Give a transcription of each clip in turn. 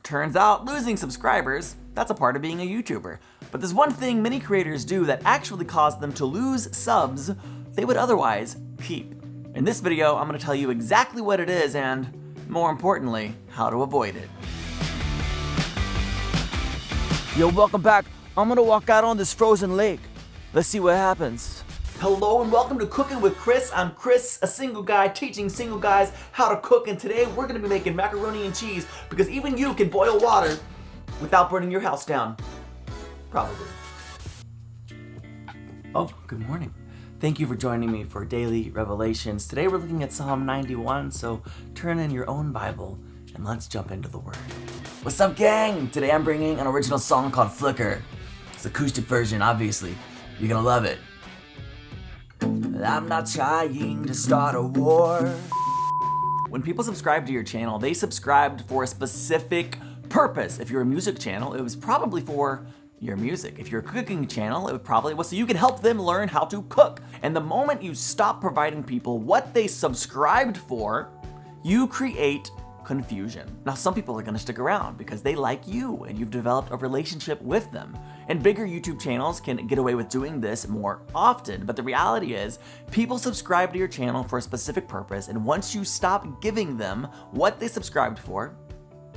Turns out losing subscribers, that's a part of being a YouTuber. But there's one thing many creators do that actually caused them to lose subs they would otherwise keep. In this video, I'm gonna tell you exactly what it is and, more importantly, how to avoid it. Yo, welcome back. I'm gonna walk out on this frozen lake. Let's see what happens. Hello and welcome to Cooking with Chris. I'm Chris, a single guy teaching single guys how to cook, and today we're gonna be making macaroni and cheese because even you can boil water without burning your house down. Probably. Oh, good morning. Thank you for joining me for Daily Revelations. Today we're looking at Psalm 91, so turn in your own Bible and let's jump into the Word. What's up, gang? Today I'm bringing an original song called Flicker. It's the acoustic version, obviously. You're gonna love it. I'm not trying to start a war. When people subscribe to your channel, they subscribed for a specific purpose. If you're a music channel, it was probably for your music. If you're a cooking channel, it probably was so you can help them learn how to cook. And the moment you stop providing people what they subscribed for, you create confusion. Now, some people are gonna stick around because they like you and you've developed a relationship with them. And bigger YouTube channels can get away with doing this more often, but the reality is people subscribe to your channel for a specific purpose, and once you stop giving them what they subscribed for,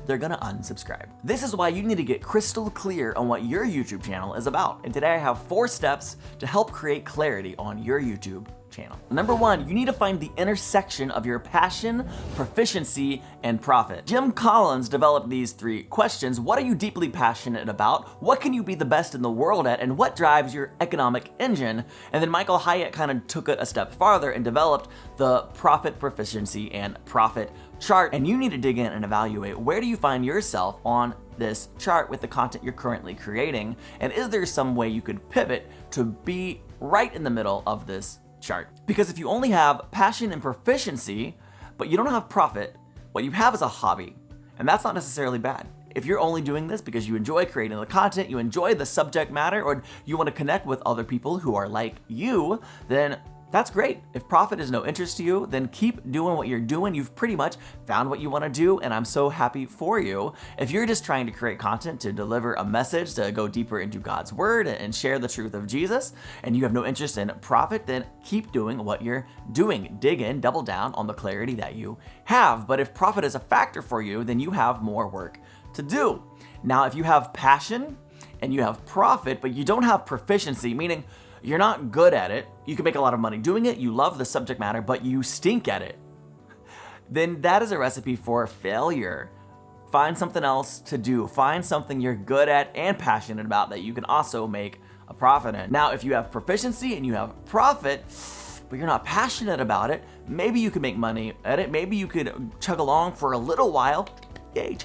they're gonna unsubscribe. This is why you need to get crystal clear on what your YouTube channel is about. And today I have 4 steps to help create clarity on your YouTube channel. Number 1, you need to find the intersection of your passion, proficiency, and profit. Jim Collins developed these 3 questions. What are you deeply passionate about? What can you be the best in the world at? And what drives your economic engine? And then Michael Hyatt kind of took it a step farther and developed the profit, proficiency, and profit chart. And you need to dig in and evaluate, where do you find yourself on this chart with the content you're currently creating? And is there some way you could pivot to be right in the middle of this chart? Because if you only have passion and proficiency, but you don't have profit, what you have is a hobby. And that's not necessarily bad. If you're only doing this because you enjoy creating the content, you enjoy the subject matter, or you want to connect with other people who are like you, then that's great. If profit is no interest to you, then keep doing what you're doing. You've pretty much found what you want to do, and I'm so happy for you. If you're just trying to create content to deliver a message, to go deeper into God's word and share the truth of Jesus, and you have no interest in profit, then keep doing what you're doing. Dig in, double down on the clarity that you have. But if profit is a factor for you, then you have more work to do. Now, if you have passion and you have profit, but you don't have proficiency, meaning you're not good at it, you can make a lot of money doing it, you love the subject matter, but you stink at it, then that is a recipe for failure. Find something else to do. Find something you're good at and passionate about that you can also make a profit in. Now, if you have proficiency and you have profit, but you're not passionate about it, maybe you could make money at it, maybe you could chug along for a little while, yay,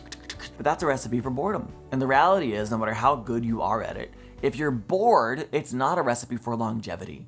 but that's a recipe for boredom. And the reality is, no matter how good you are at it, if you're bored, it's not a recipe for longevity.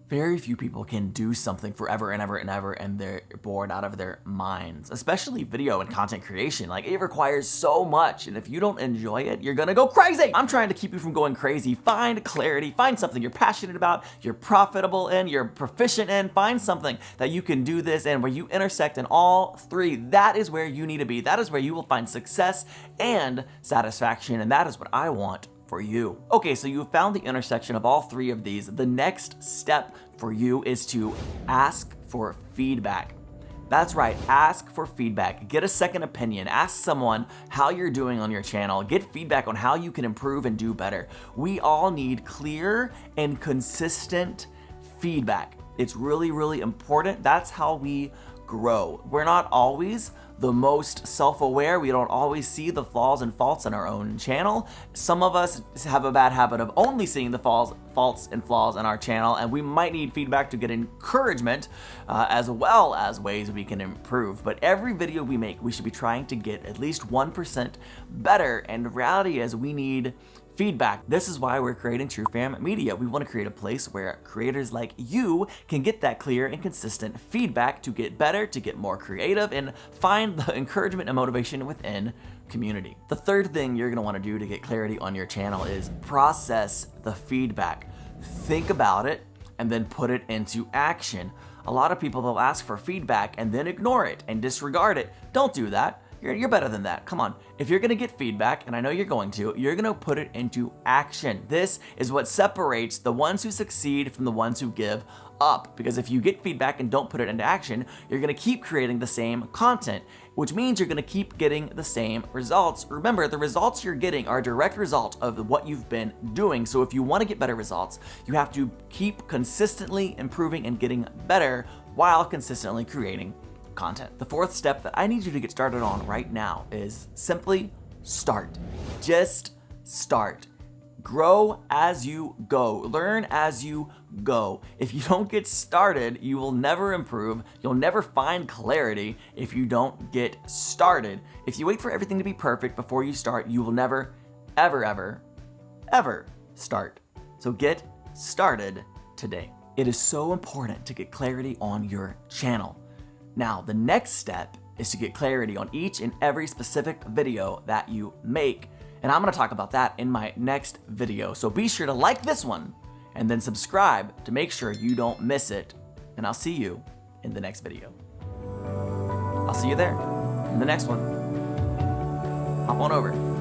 Very few people can do something forever and ever and ever and they're bored out of their minds, especially video and content creation. Like, it requires so much, and if you don't enjoy it, you're gonna go crazy. I'm trying to keep you from going crazy. Find clarity, find something you're passionate about, you're profitable in, you're proficient in. Find something that you can do this in, where you intersect in all 3. That is where you need to be. That is where you will find success and satisfaction, and that is what I want for you. Okay, so you've found the intersection of all 3 of these. The next step for you is to ask for feedback. That's right, ask for feedback. Get a second opinion. Ask someone how you're doing on your channel. Get feedback on how you can improve and do better. We all need clear and consistent feedback. It's really, really important. That's how we grow. We're not always the most self-aware. We don't always see the flaws and faults in our own channel. Some of us have a bad habit of only seeing the faults and flaws in our channel, and we might need feedback to get encouragement as well as ways we can improve. But every video we make, we should be trying to get at least 1% better, and the reality is we need feedback. This is why we're creating True Fam Media. We want to create a place where creators like you can get that clear and consistent feedback to get better, to get more creative, and find the encouragement and motivation within community. The third thing you're going to want to do to get clarity on your channel is process the feedback. Think about it and then put it into action. A lot of people, they'll ask for feedback and then ignore it and disregard it. Don't do that. You're better than that. Come on. If you're gonna get feedback, and I know you're going to, you're gonna put it into action. This is what separates the ones who succeed from the ones who give up. Because if you get feedback and don't put it into action, you're gonna keep creating the same content, which means you're gonna keep getting the same results. Remember, the results you're getting are a direct result of what you've been doing. So if you wanna get better results, you have to keep consistently improving and getting better while consistently creating content. The fourth step that I need you to get started on right now is simply start. Just start. Grow as you go. Learn as you go. If you don't get started, you will never improve. You'll never find clarity if you don't get started. If you wait for everything to be perfect before you start, you will never, ever start. So get started today. It is so important to get clarity on your channel. Now, the next step is to get clarity on each and every specific video that you make. And I'm gonna talk about that in my next video. So be sure to like this one and then subscribe to make sure you don't miss it. And I'll see you in the next video. I'll see you there in the next one. Hop on over.